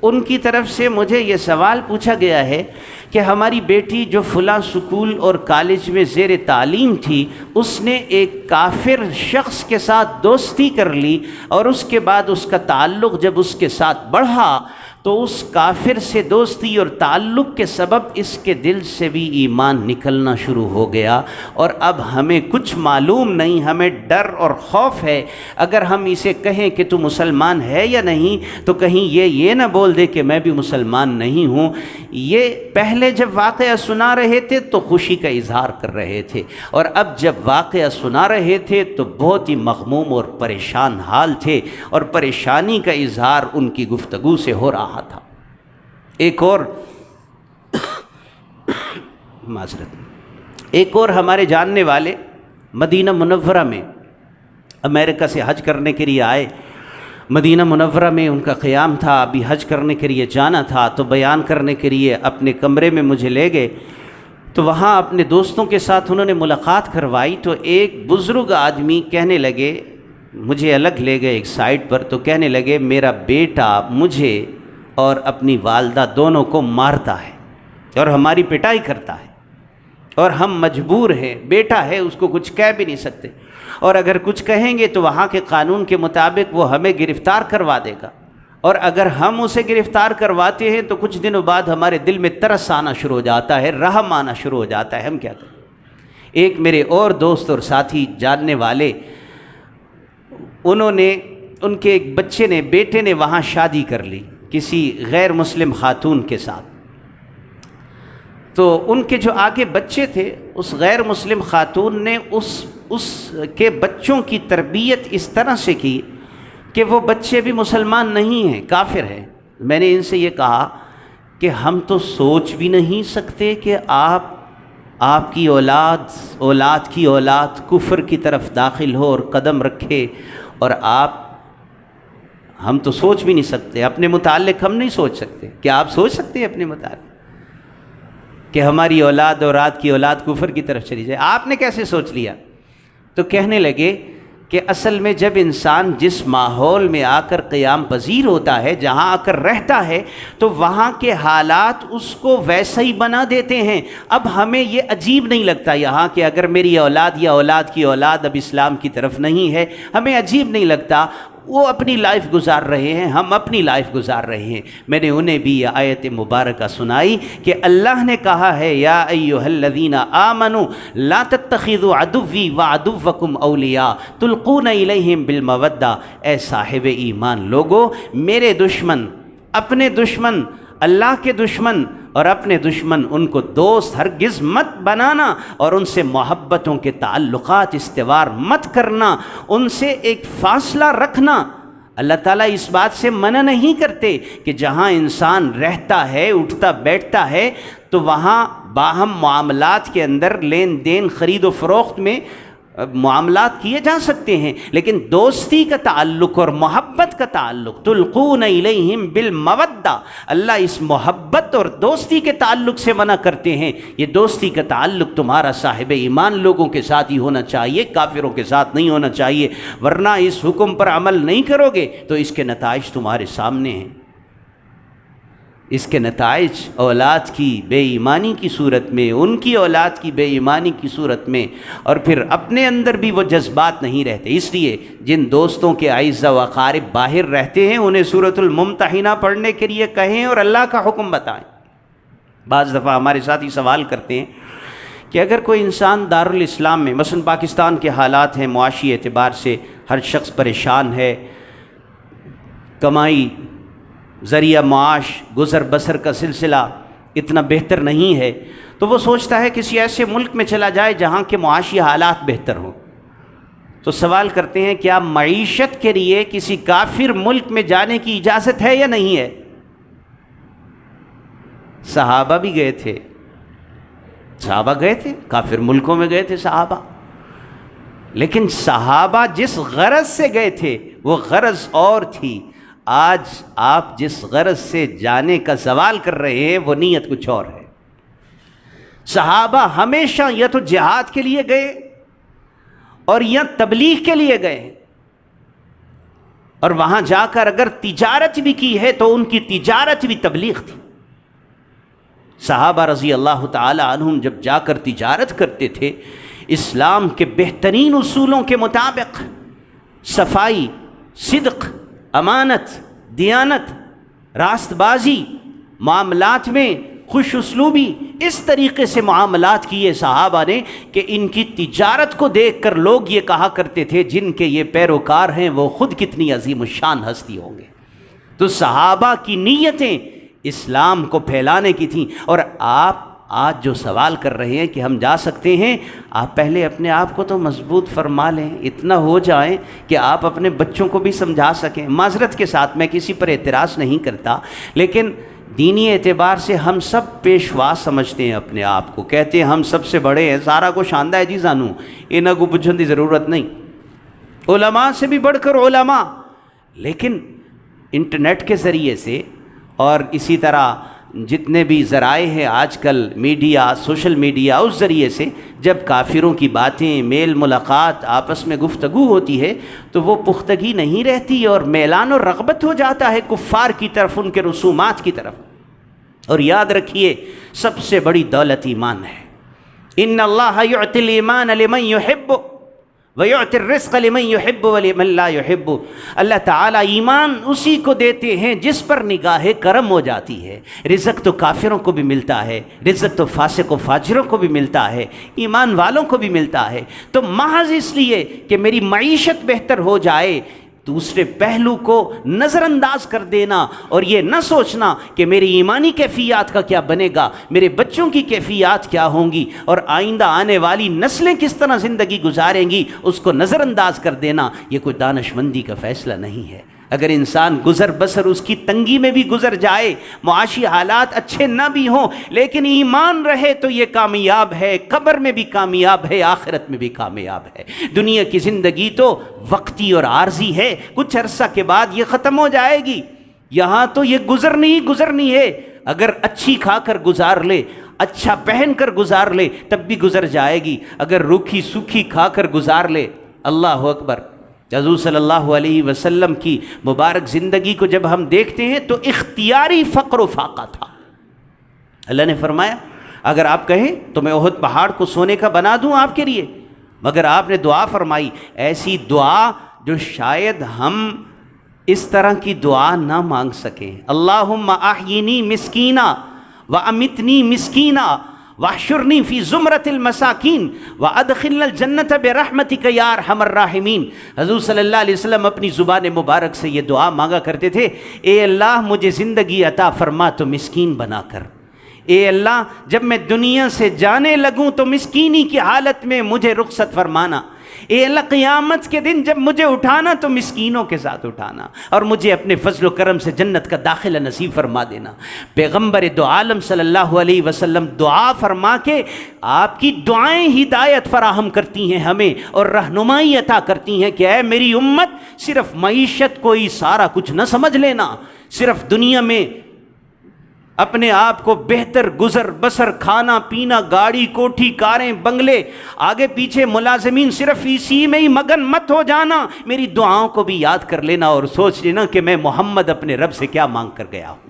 ان کی طرف سے مجھے یہ سوال پوچھا گیا ہے کہ ہماری بیٹی جو فلاں سکول اور کالج میں زیر تعلیم تھی، اس نے ایک کافر شخص کے ساتھ دوستی کر لی، اور اس کے بعد اس کا تعلق جب اس کے ساتھ بڑھا تو اس کافر سے دوستی اور تعلق کے سبب اس کے دل سے بھی ایمان نکلنا شروع ہو گیا، اور اب ہمیں کچھ معلوم نہیں، ہمیں ڈر اور خوف ہے اگر ہم اسے کہیں کہ تو مسلمان ہے یا نہیں تو کہیں یہ نہ بول دے کہ میں بھی مسلمان نہیں ہوں۔ یہ پہلے جب واقعہ سنا رہے تھے تو خوشی کا اظہار کر رہے تھے، اور اب جب واقعہ سنا رہے تھے تو بہت ہی مغموم اور پریشان حال تھے، اور پریشانی کا اظہار ان کی گفتگو سے ہو رہا تھا۔ ایک اور ہمارے جاننے والے مدینہ منورہ میں امریکہ سے حج کرنے کے لیے آئے۔ مدینہ منورہ میں ان کا قیام تھا، ابھی حج کرنے کے لیے جانا تھا، تو بیان کرنے کے لیے اپنے کمرے میں مجھے لے گئے، تو وہاں اپنے دوستوں کے ساتھ انہوں نے ملاقات کروائی۔ تو ایک بزرگ آدمی کہنے لگے، مجھے الگ لے گئے ایک سائٹ پر، تو کہنے لگے میرا بیٹا مجھے اور اپنی والدہ دونوں کو مارتا ہے اور ہماری پٹائی کرتا ہے، اور ہم مجبور ہیں، بیٹا ہے اس کو کچھ کہہ بھی نہیں سکتے، اور اگر کچھ کہیں گے تو وہاں کے قانون کے مطابق وہ ہمیں گرفتار کروا دے گا، اور اگر ہم اسے گرفتار کرواتے ہیں تو کچھ دنوں بعد ہمارے دل میں ترس آنا شروع ہو جاتا ہے، رحم آنا شروع ہو جاتا ہے، ہم کیا کریں؟ ایک میرے اور دوست اور ساتھی جاننے والے، انہوں نے، ان کے ایک بچے نے، بیٹے نے وہاں شادی کر لی کسی غیر مسلم خاتون کے ساتھ، تو ان کے جو آگے بچے تھے، اس غیر مسلم خاتون نے اس کے بچوں کی تربیت اس طرح سے کی کہ وہ بچے بھی مسلمان نہیں ہیں، کافر ہیں۔ میں نے ان سے یہ کہا کہ ہم تو سوچ بھی نہیں سکتے کہ آپ کی اولاد کی اولاد کفر کی طرف داخل ہو اور قدم رکھے، اور ہم تو سوچ بھی نہیں سکتے اپنے متعلق، ہم نہیں سوچ سکتے۔ کیا آپ سوچ سکتے ہیں اپنے متعلق کہ ہماری اولاد اور آپ کی اولاد کفر کی طرف چلی جائے؟ آپ نے کیسے سوچ لیا؟ تو کہنے لگے کہ اصل میں جب انسان جس ماحول میں آ کر قیام پذیر ہوتا ہے، جہاں آ کر رہتا ہے، تو وہاں کے حالات اس کو ویسا ہی بنا دیتے ہیں۔ اب ہمیں یہ عجیب نہیں لگتا یہاں کہ اگر میری اولاد یا اولاد کی اولاد اب اسلام کی طرف نہیں ہے، ہمیں عجیب نہیں لگتا، وہ اپنی لائف گزار رہے ہیں، ہم اپنی لائف گزار رہے ہیں۔ میں نے انہیں بھی یہ آیت مبارکہ سنائی کہ اللہ نے کہا ہے، یا ایھا الذین آمنوا لا تتخذوا عدوی وعدوکم اولیاء تلقون الیہم بالمودہ۔ اے صاحب ایمان لوگو، میرے دشمن، اپنے دشمن، اللہ کے دشمن اور اپنے دشمن، ان کو دوست ہرگز مت بنانا، اور ان سے محبتوں کے تعلقات استوار مت کرنا، ان سے ایک فاصلہ رکھنا۔ اللہ تعالیٰ اس بات سے منع نہیں کرتے کہ جہاں انسان رہتا ہے، اٹھتا بیٹھتا ہے، تو وہاں باہم معاملات کے اندر لین دین، خرید و فروخت میں معاملات کیے جا سکتے ہیں، لیکن دوستی کا تعلق اور محبت کا تعلق، تلقون الیہم بالمودہ، اللہ اس محبت اور دوستی کے تعلق سے منع کرتے ہیں۔ یہ دوستی کا تعلق تمہارا صاحب ایمان لوگوں کے ساتھ ہی ہونا چاہیے، کافروں کے ساتھ نہیں ہونا چاہیے، ورنہ اس حکم پر عمل نہیں کرو گے تو اس کے نتائج تمہارے سامنے ہیں۔ اس کے نتائج اولاد کی بے ایمانی کی صورت میں، ان کی اولاد کی بے ایمانی کی صورت میں، اور پھر اپنے اندر بھی وہ جذبات نہیں رہتے۔ اس لیے جن دوستوں کے اعزاء و اقارب باہر رہتے ہیں، انہیں سورۃ الممتحنہ پڑھنے کے لیے کہیں اور اللہ کا حکم بتائیں۔ بعض دفعہ ہمارے ساتھی سوال کرتے ہیں کہ اگر کوئی انسان دارالاسلام میں، مثلا پاکستان کے حالات ہیں، معاشی اعتبار سے ہر شخص پریشان ہے، کمائی، ذریعہ معاش، گزر بسر کا سلسلہ اتنا بہتر نہیں ہے، تو وہ سوچتا ہے کسی ایسے ملک میں چلا جائے جہاں کے معاشی حالات بہتر ہوں۔ تو سوال کرتے ہیں کیا معیشت کے لیے کسی کافر ملک میں جانے کی اجازت ہے یا نہیں ہے؟ صحابہ بھی گئے تھے، صحابہ گئے تھے، کافر ملکوں میں گئے تھے صحابہ، لیکن صحابہ جس غرض سے گئے تھے وہ غرض اور تھی۔ آج آپ جس غرض سے جانے کا سوال کر رہے ہیں وہ نیت کچھ اور ہے۔ صحابہ ہمیشہ یا تو جہاد کے لیے گئے اور یا تبلیغ کے لیے گئے، اور وہاں جا کر اگر تجارت بھی کی ہے تو ان کی تجارت بھی تبلیغ تھی۔ صحابہ رضی اللہ تعالی عنہم جب جا کر تجارت کرتے تھے، اسلام کے بہترین اصولوں کے مطابق صفائی، صدق، امانت، دیانت، راست بازی، معاملات میں خوش اسلوبی، اس طریقے سے معاملات کیے صحابہ نے کہ ان کی تجارت کو دیکھ کر لوگ یہ کہا کرتے تھے جن کے یہ پیروکار ہیں وہ خود کتنی عظیم الشان ہستی ہوں گے۔ تو صحابہ کی نیتیں اسلام کو پھیلانے کی تھیں، اور آپ آج جو سوال کر رہے ہیں کہ ہم جا سکتے ہیں، آپ پہلے اپنے آپ کو تو مضبوط فرما لیں، اتنا ہو جائیں کہ آپ اپنے بچوں کو بھی سمجھا سکیں۔ معذرت کے ساتھ میں کسی پر اعتراض نہیں کرتا، لیکن دینی اعتبار سے ہم سب پیشوا سمجھتے ہیں اپنے آپ کو، کہتے ہیں ہم سب سے بڑے ہیں، سارا کو شاندہ ہے جی زانو، انہاں کو پوچھنے کی ضرورت نہیں، علماء سے بھی بڑھ کر علماء۔ لیکن انٹرنیٹ کے ذریعے سے اور اسی طرح جتنے بھی ذرائع ہیں آج کل، میڈیا، سوشل میڈیا، اس ذریعے سے جب کافروں کی باتیں، میل ملاقات، آپس میں گفتگو ہوتی ہے تو وہ پختگی نہیں رہتی اور میلان و رغبت ہو جاتا ہے کفار کی طرف، ان کے رسومات کی طرف۔ اور یاد رکھیے سب سے بڑی دولت ایمان ہے۔ ان اللہ یعطی الایمان لمن یحب، وَيُعْتِ الرِّزْقَ لِمَن يُحِبُّ وَلِمَن لَّا يُحِبُّ۔ اللہ تعالیٰ ایمان اسی کو دیتے ہیں جس پر نگاہ کرم ہو جاتی ہے۔ رزق تو کافروں کو بھی ملتا ہے، رزق تو فاسق و فاجروں کو بھی ملتا ہے، ایمان والوں کو بھی ملتا ہے۔ تو محض اس لیے کہ میری معیشت بہتر ہو جائے، دوسرے پہلو کو نظر انداز کر دینا اور یہ نہ سوچنا کہ میری ایمانی کیفیات کا کیا بنے گا، میرے بچوں کی کیفیات کیا ہوں گی اور آئندہ آنے والی نسلیں کس طرح زندگی گزاریں گی، اس کو نظر انداز کر دینا، یہ کوئی دانش مندی کا فیصلہ نہیں ہے۔ اگر انسان گزر بسر اس کی تنگی میں بھی گزر جائے، معاشی حالات اچھے نہ بھی ہوں، لیکن ایمان رہے تو یہ کامیاب ہے، قبر میں بھی کامیاب ہے، آخرت میں بھی کامیاب ہے۔ دنیا کی زندگی تو وقتی اور عارضی ہے، کچھ عرصہ کے بعد یہ ختم ہو جائے گی، یہاں تو یہ گزرنی ہے۔ اگر اچھی کھا کر گزار لے، اچھا پہن کر گزار لے تب بھی گزر جائے گی، اگر روکھی سوکھی کھا کر گزار لے۔ اللہ اکبر۔ حضور صلی اللہ علیہ وسلم کی مبارک زندگی کو جب ہم دیکھتے ہیں تو اختیاری فقر و فاقہ تھا۔ اللہ نے فرمایا اگر آپ کہیں تو میں احد پہاڑ کو سونے کا بنا دوں آپ کے لیے، مگر آپ نے دعا فرمائی، ایسی دعا جو شاید ہم اس طرح کی دعا نہ مانگ سکیں۔ اللہم احیینی مسکینا وامتنی مسکینا واحشرنی فی زمرۃ المساکین وادخلنا الجنۃ برحمتک یا ارحم الراحمین۔ حضور صلی اللہ علیہ وسلم اپنی زبان مبارک سے یہ دعا مانگا کرتے تھے، اے اللہ مجھے زندگی عطا فرما تو مسکین بنا کر، اے اللہ جب میں دنیا سے جانے لگوں تو مسکینی کی حالت میں مجھے رخصت فرمانا، اے اللہ قیامت کے دن جب مجھے اٹھانا تو مسکینوں کے ساتھ اٹھانا، اور مجھے اپنے فضل و کرم سے جنت کا داخلہ نصیب فرما دینا۔ پیغمبر دو عالم صلی اللہ علیہ وسلم دعا فرما کے آپ کی دعائیں ہدایت فراہم کرتی ہیں ہمیں اور رہنمائی عطا کرتی ہیں کہ اے میری امت صرف معیشت کو ہی سارا کچھ نہ سمجھ لینا، صرف دنیا میں اپنے آپ کو بہتر گزر بسر، کھانا پینا، گاڑی کوٹھی کاریں بنگلے، آگے پیچھے ملازمین، صرف اسی میں ہی مگن مت ہو جانا، میری دعاؤں کو بھی یاد کر لینا اور سوچ لینا کہ میں محمد اپنے رب سے کیا مانگ کر گیا ہوں۔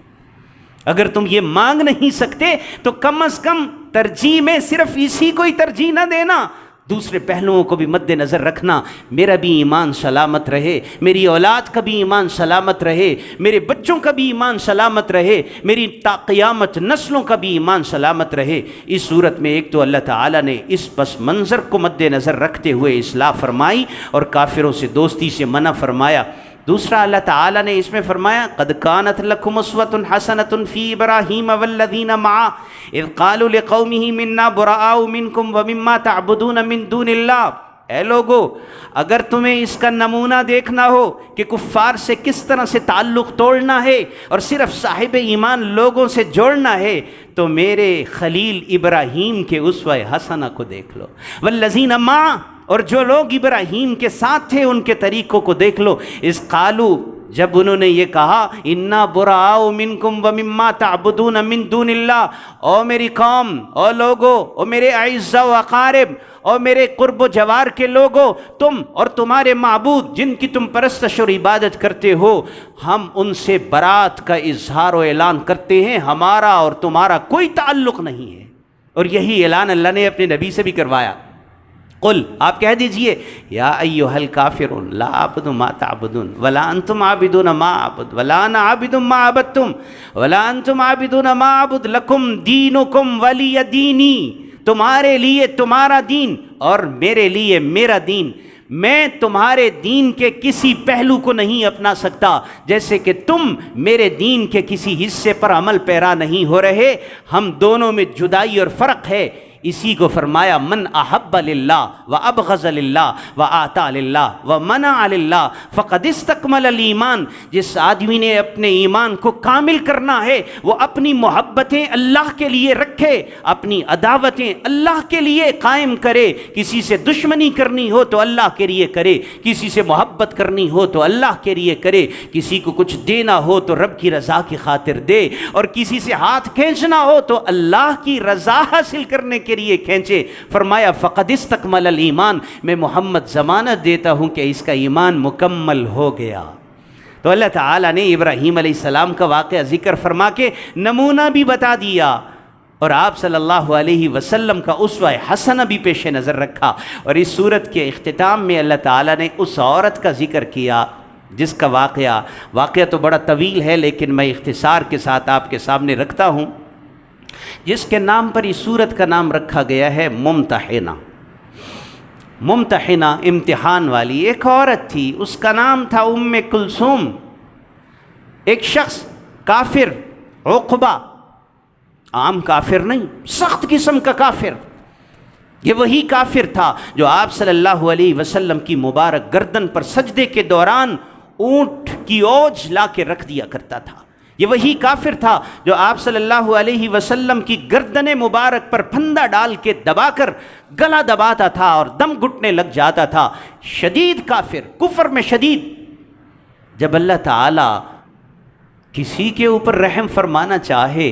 اگر تم یہ مانگ نہیں سکتے تو کم از کم ترجیح میں صرف اسی کو ہی ترجیح نہ دینا، دوسرے پہلوؤں کو بھی مد نظر رکھنا، میرا بھی ایمان سلامت رہے، میری اولاد کا بھی ایمان سلامت رہے، میرے بچوں کا بھی ایمان سلامت رہے، میری تا قیامت نسلوں کا بھی ایمان سلامت رہے۔ اس صورت میں ایک تو اللہ تعالیٰ نے اس پس منظر کو مد نظر رکھتے ہوئے اصلاح فرمائی اور کافروں سے دوستی سے منع فرمایا۔ دوسرا اللہ تعالیٰ نے اس میں فرمایا قد کانت لکم اسوۃ حسنۃ فی ابراہیم والذین معہ اذ قالوا لقومہم انا براء منکم ومما تعبدون من دون اللہ۔ اے لوگو اگر تمہیں اس کا نمونہ دیکھنا ہو کہ کفار سے کس طرح سے تعلق توڑنا ہے اور صرف صاحب ایمان لوگوں سے جوڑنا ہے تو میرے خلیل ابراہیم کے اسوہ حسنہ کو دیکھ لو، والذین معہ اور جو لوگ ابراہیم کے ساتھ تھے ان کے طریقوں کو دیکھ لو۔ اس قالو جب انہوں نے یہ کہا انا براء منکم ومما تعبدون من دون اللہ، او میری قوم، او لوگو، او میرے اعزاء و اقارب، او میرے قرب و جوار کے لوگو، تم اور تمہارے معبود جن کی تم پرستش اور عبادت کرتے ہو، ہم ان سے برات کا اظہار و اعلان کرتے ہیں، ہمارا اور تمہارا کوئی تعلق نہیں ہے۔ اور یہی اعلان اللہ نے اپنے نبی سے بھی کروایا۔ قل آپ کہہ دیجئے یا ایھا الکافرون لا اعبد ما تعبدون ولا انتم عابدون ما اعبد ولا انا عابد ما عبدتم ولا انتم عابدون ما اعبد لکم دینکم ولی دینی، تمہارے لیے تمہارا دین اور میرے لیے میرا دین، میں تمہارے دین کے کسی پہلو کو نہیں اپنا سکتا جیسے کہ تم میرے دین کے کسی حصے پر عمل پیرا نہیں ہو رہے، ہم دونوں میں جدائی اور فرق ہے۔ اسی کو فرمایا من احب للہ و ابغض للہ و آطا للہ و منع للہ فقد استکمل الایمان۔ جس آدمی نے اپنے ایمان کو کامل کرنا ہے وہ اپنی محبتیں اللہ کے لیے رکھے، اپنی عداوتیں اللہ کے لیے قائم کرے، کسی سے دشمنی کرنی ہو تو اللہ کے لیے کرے، کسی سے محبت کرنی ہو تو اللہ کے لیے کرے، کسی کو کچھ دینا ہو تو رب کی رضا کی خاطر دے، اور کسی سے ہاتھ کھینچنا ہو تو اللہ کی رضا حاصل کرنے کے لیے کھینچے۔ فرمایا فقد استکمل الایمان، میں محمد ضمانت دیتا ہوں کہ اس کا ایمان مکمل ہو گیا۔ تو اللہ تعالیٰ نے ابراہیم علیہ السلام کا واقعہ ذکر فرما کے نمونہ بھی بتا دیا اور آپ صلی اللہ علیہ وسلم کا اسوہ حسنہ بھی پیش نظر رکھا، اور اس صورت کے اختتام میں اللہ تعالیٰ نے اس عورت کا ذکر کیا جس کا واقعہ تو بڑا طویل ہے لیکن میں اختصار کے ساتھ آپ کے سامنے رکھتا ہوں، جس کے نام پر اس صورت کا نام رکھا گیا ہے ممتحنہ۔ ممتحنہ امتحان والی ایک عورت تھی، اس کا نام تھا ام کلثوم۔ ایک شخص کافر، عقبہ، عام کافر نہیں، سخت قسم کا کافر، یہ وہی کافر تھا جو آپ صلی اللہ علیہ وسلم کی مبارک گردن پر سجدے کے دوران اونٹ کی اوج لا کے رکھ دیا کرتا تھا۔ یہ وہی کافر تھا جو آپ صلی اللہ علیہ وسلم کی گردن مبارک پر پھندا ڈال کے دبا کر گلا دباتا تھا اور دم گھٹنے لگ جاتا تھا۔ شدید کافر، کفر میں شدید۔ جب اللہ تعالیٰ کسی کے اوپر رحم فرمانا چاہے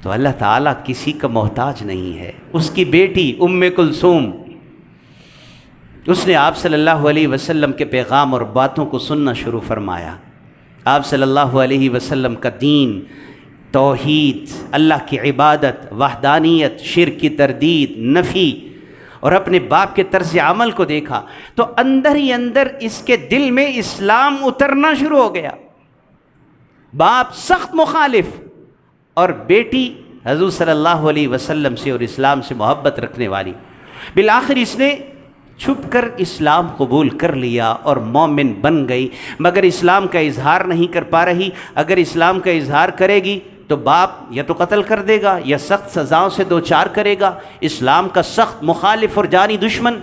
تو اللہ تعالیٰ کسی کا محتاج نہیں ہے۔ اس کی بیٹی ام کلثوم، اس نے آپ صلی اللہ علیہ وسلم کے پیغام اور باتوں کو سننا شروع فرمایا۔ آپ صلی اللہ علیہ وسلم کا دین، توحید، اللہ کی عبادت، وحدانیت، شرک کی تردید، نفی، اور اپنے باپ کے طرز عمل کو دیکھا تو اندر ہی اندر اس کے دل میں اسلام اترنا شروع ہو گیا۔ باپ سخت مخالف اور بیٹی حضور صلی اللہ علیہ وسلم سے اور اسلام سے محبت رکھنے والی۔ بالآخر اس نے چھپ کر اسلام قبول کر لیا اور مومن بن گئی، مگر اسلام کا اظہار نہیں کر پا رہی۔ اگر اسلام کا اظہار کرے گی تو باپ یا تو قتل کر دے گا یا سخت سزاؤں سے دوچار کرے گا۔ اسلام کا سخت مخالف اور جانی دشمن۔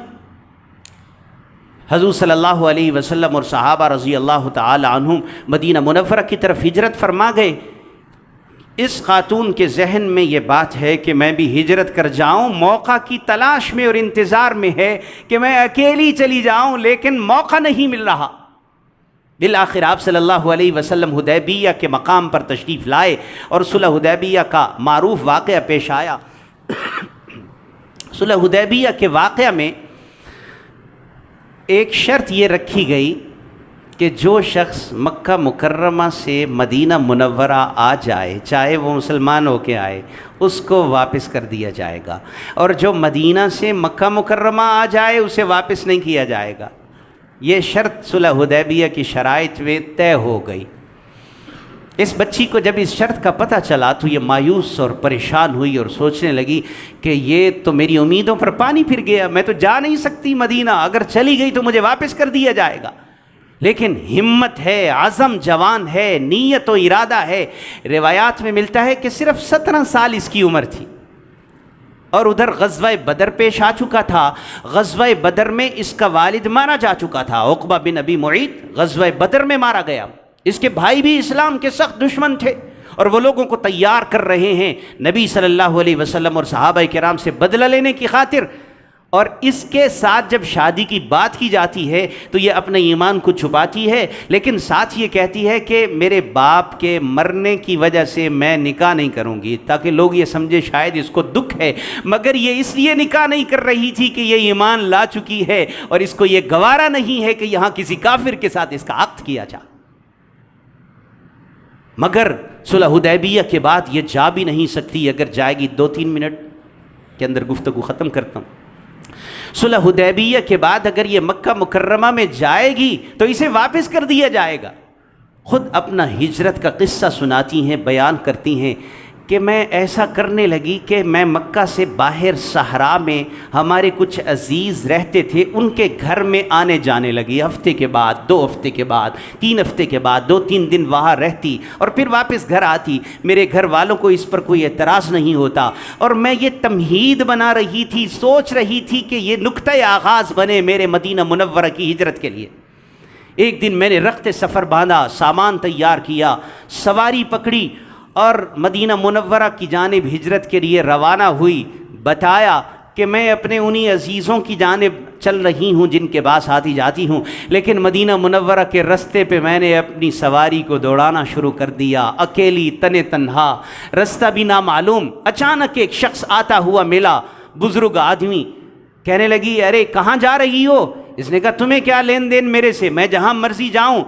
حضور صلی اللہ علیہ وسلم اور صحابہ رضی اللہ تعالی عنہم مدینہ منورہ کی طرف ہجرت فرما گئے۔ اس خاتون کے ذہن میں یہ بات ہے کہ میں بھی ہجرت کر جاؤں، موقع کی تلاش میں اور انتظار میں ہے کہ میں اکیلی چلی جاؤں، لیکن موقع نہیں مل رہا۔ بالآخر آپ صلی اللہ علیہ وسلم حدیبیہ کے مقام پر تشریف لائے اور صلح حدیبیہ کا معروف واقعہ پیش آیا۔ صلح حدیبیہ کے واقعہ میں ایک شرط یہ رکھی گئی کہ جو شخص مکہ مکرمہ سے مدینہ منورہ آ جائے، چاہے وہ مسلمان ہو کے آئے، اس کو واپس کر دیا جائے گا، اور جو مدینہ سے مکہ مکرمہ آ جائے اسے واپس نہیں کیا جائے گا۔ یہ شرط صلح حدیبیہ کی شرائط میں طے ہو گئی۔ اس بچی کو جب اس شرط کا پتہ چلا تو یہ مایوس اور پریشان ہوئی اور سوچنے لگی کہ یہ تو میری امیدوں پر پانی پھر گیا، میں تو جا نہیں سکتی مدینہ، اگر چلی گئی تو مجھے واپس کر دیا جائے گا۔ لیکن ہمت ہے، عزم جوان ہے، نیت و ارادہ ہے۔ روایات میں ملتا ہے کہ صرف 17 سال اس کی عمر تھی، اور ادھر غزوہ بدر پیش آ چکا تھا۔ غزوہ بدر میں اس کا والد مارا جا چکا تھا، عقبہ بن ابی معیط غزوہ بدر میں مارا گیا۔ اس کے بھائی بھی اسلام کے سخت دشمن تھے، اور وہ لوگوں کو تیار کر رہے ہیں نبی صلی اللہ علیہ وسلم اور صحابہ کرام سے بدلہ لینے کی خاطر۔ اور اس کے ساتھ جب شادی کی بات کی جاتی ہے تو یہ اپنے ایمان کو چھپاتی ہے، لیکن ساتھ یہ کہتی ہے کہ میرے باپ کے مرنے کی وجہ سے میں نکاح نہیں کروں گی، تاکہ لوگ یہ سمجھے شاید اس کو دکھ ہے، مگر یہ اس لیے نکاح نہیں کر رہی تھی کہ یہ ایمان لا چکی ہے اور اس کو یہ گوارا نہیں ہے کہ یہاں کسی کافر کے ساتھ اس کا عقد کیا جائے۔ مگر صلح حدیبیہ کے بعد یہ جا بھی نہیں سکتی، اگر جائے گی 2-3 منٹ کے اندر گفتگو ختم کرتا ہوں۔ صلح حدیبیہ کے بعد اگر یہ مکہ مکرمہ میں جائے گی تو اسے واپس کر دیا جائے گا۔ خود اپنا ہجرت کا قصہ سناتی ہیں، بیان کرتی ہیں کہ میں ایسا کرنے لگی کہ میں مکہ سے باہر صحرا میں ہمارے کچھ عزیز رہتے تھے، ان کے گھر میں آنے جانے لگی، ہفتے کے بعد، 2 ہفتے کے بعد، 3 ہفتے کے بعد، 2-3 دن وہاں رہتی اور پھر واپس گھر آتی۔ میرے گھر والوں کو اس پر کوئی اعتراض نہیں ہوتا، اور میں یہ تمہید بنا رہی تھی، سوچ رہی تھی کہ یہ نقطۂ آغاز بنے میرے مدینہ منورہ کی ہجرت کے لیے۔ ایک دن میں نے رخت سفر باندھا، سامان تیار کیا، سواری پکڑی اور مدینہ منورہ کی جانب ہجرت کے لیے روانہ ہوئی۔ بتایا کہ میں اپنے انہی عزیزوں کی جانب چل رہی ہوں جن کے پاس آتی جاتی ہوں، لیکن مدینہ منورہ کے رستے پہ میں نے اپنی سواری کو دوڑانا شروع کر دیا، اکیلی تنے تنہا، رستہ بھی نامعلوم۔ اچانک ایک شخص آتا ہوا ملا، بزرگ آدمی۔ کہنے لگی ارے کہاں جا رہی ہو؟ اس نے کہا تمہیں کیا لین دین میرے سے، میں جہاں مرضی جاؤں۔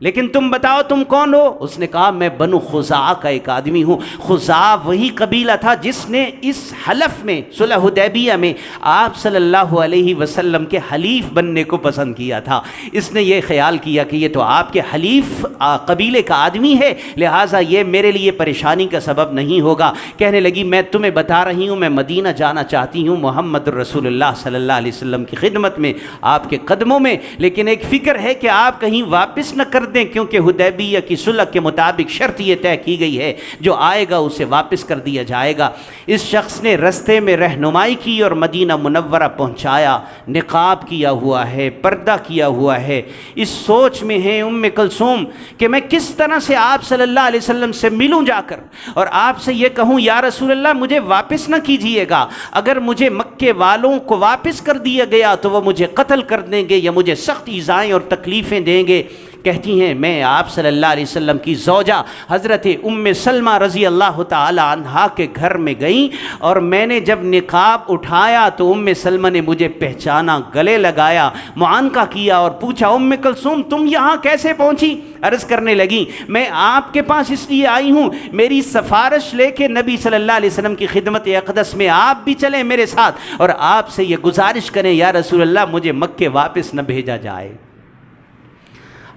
لیکن تم بتاؤ تم کون ہو؟ اس نے کہا میں بنو خزاعہ کا ایک آدمی ہوں۔ خزاعہ وہی قبیلہ تھا جس نے اس حلف میں صلح حدیبیہ میں آپ صلی اللہ علیہ وسلم کے حلیف بننے کو پسند کیا تھا۔ اس نے یہ خیال کیا کہ یہ تو آپ کے حلیف قبیلے کا آدمی ہے، لہٰذا یہ میرے لیے پریشانی کا سبب نہیں ہوگا۔ کہنے لگی میں تمہیں بتا رہی ہوں میں مدینہ جانا چاہتی ہوں محمد رسول اللہ صلی اللہ علیہ وسلم کی خدمت میں، آپ کے قدموں میں، لیکن ایک فکر ہے کہ آپ کہیں واپس نہ کر دیں، کیونکہ حدیبیہ کی صلح کے مطابق شرط یہ طے کی گئی ہے جو آئے گا اسے واپس کر دیا جائے گا۔ اس شخص نے رستے میں رہنمائی کی اور مدینہ منورہ پہنچایا، نقاب کیا ہوا ہے، پردہ کیا ہوا ہے، اس سوچ میں ہے ام کلثوم کہ میں کس طرح سے آپ صلی اللہ علیہ وسلم سے ملوں جا کر اور آپ سے یہ کہوں یا رسول اللہ مجھے واپس نہ کیجئے گا، اگر مجھے مکے والوں کو واپس کر دیا گیا تو وہ مجھے قتل کر دیں گے یا مجھے سخت ایذائیں اور تکلیفیں دیں گے۔ کہتی ہیں میں آپ صلی اللہ علیہ وسلم کی زوجہ حضرت ام سلمہ رضی اللہ تعالی عنہا کے گھر میں گئیں اور میں نے جب نقاب اٹھایا تو ام سلمہ نے مجھے پہچانا، گلے لگایا، معانقہ کیا اور پوچھا ام کلثوم تم یہاں کیسے پہنچی؟ عرض کرنے لگی میں آپ کے پاس اس لیے آئی ہوں میری سفارش لے کے نبی صلی اللہ علیہ وسلم کی خدمت اقدس میں آپ بھی چلیں میرے ساتھ اور آپ سے یہ گزارش کریں یا رسول اللہ مجھے مکے واپس نہ بھیجا جائے۔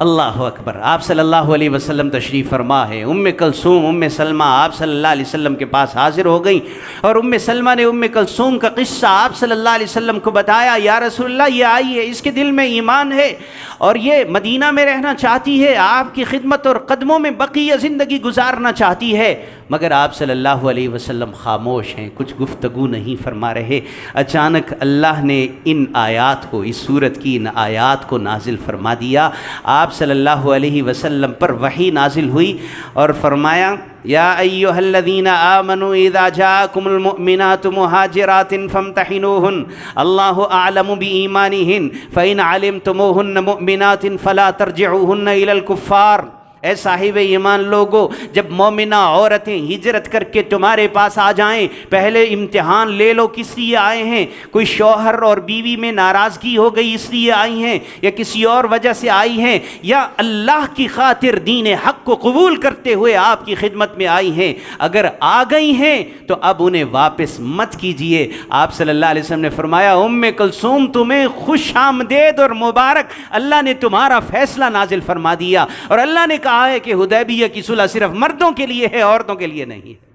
اللہ اکبر، آپ صلی اللہ علیہ وسلم تشریف فرما ہے۔ ام کلثوم ام سلمہ آپ صلی اللہ علیہ وسلم کے پاس حاضر ہو گئیں اور ام سلمہ نے ام کلثوم کا قصہ آپ صلی اللہ علیہ وسلم کو بتایا، یا رسول اللہ یہ آئی ہے، اس کے دل میں ایمان ہے اور یہ مدینہ میں رہنا چاہتی ہے، آپ کی خدمت اور قدموں میں بقیہ زندگی گزارنا چاہتی ہے، مگر آپ صلی اللہ علیہ وسلم خاموش ہیں، کچھ گفتگو نہیں فرما رہے۔ اچانک اللہ نے ان آیات کو، اس سورت کی ان آیات کو نازل فرما دیا۔ آپ صلی اللہ علیہ وسلم پر وحی نازل ہوئی اور فرمایا یا ایھا الذین آمنوا اذا جاءکم المؤمنات مہاجرات فامتحنوہن اللہ اعلم بایمانہن فإن علمتموہن مؤمنات فلا ترجعوہن الی الکفار۔ اے صاحب ایمان لوگو، جب مومنہ عورتیں ہجرت کر کے تمہارے پاس آ جائیں، پہلے امتحان لے لو کس لیے آئے ہیں، کوئی شوہر اور بیوی میں ناراضگی ہو گئی اس لیے آئی ہیں یا کسی اور وجہ سے آئی ہیں یا اللہ کی خاطر دین حق کو قبول کرتے ہوئے آپ کی خدمت میں آئی ہیں، اگر آ گئی ہیں تو اب انہیں واپس مت کیجئے۔ آپ صلی اللہ علیہ وسلم نے فرمایا ام کلثوم تمہیں خوش آمدید اور مبارک، اللہ نے تمہارا فیصلہ نازل فرما دیا اور اللہ نے کہا ہے کہ حدیبیہ کی صلح صرف مردوں کے لیے ہے، عورتوں کے لیے نہیں ہے۔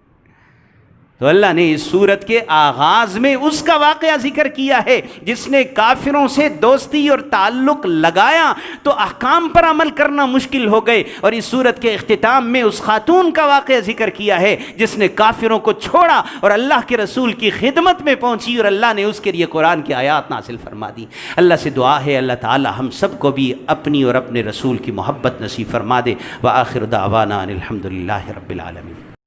تو اللہ نے اس سورت کے آغاز میں اس کا واقعہ ذکر کیا ہے جس نے کافروں سے دوستی اور تعلق لگایا تو احکام پر عمل کرنا مشکل ہو گئے، اور اس سورت کے اختتام میں اس خاتون کا واقعہ ذکر کیا ہے جس نے کافروں کو چھوڑا اور اللہ کے رسول کی خدمت میں پہنچی اور اللہ نے اس کے لیے قرآن کی آیات نازل فرما دی۔ اللہ سے دعا ہے اللہ تعالی ہم سب کو بھی اپنی اور اپنے رسول کی محبت نصیب فرما دے۔ وآخر دعوانا ان الحمد للہ رب العالمین۔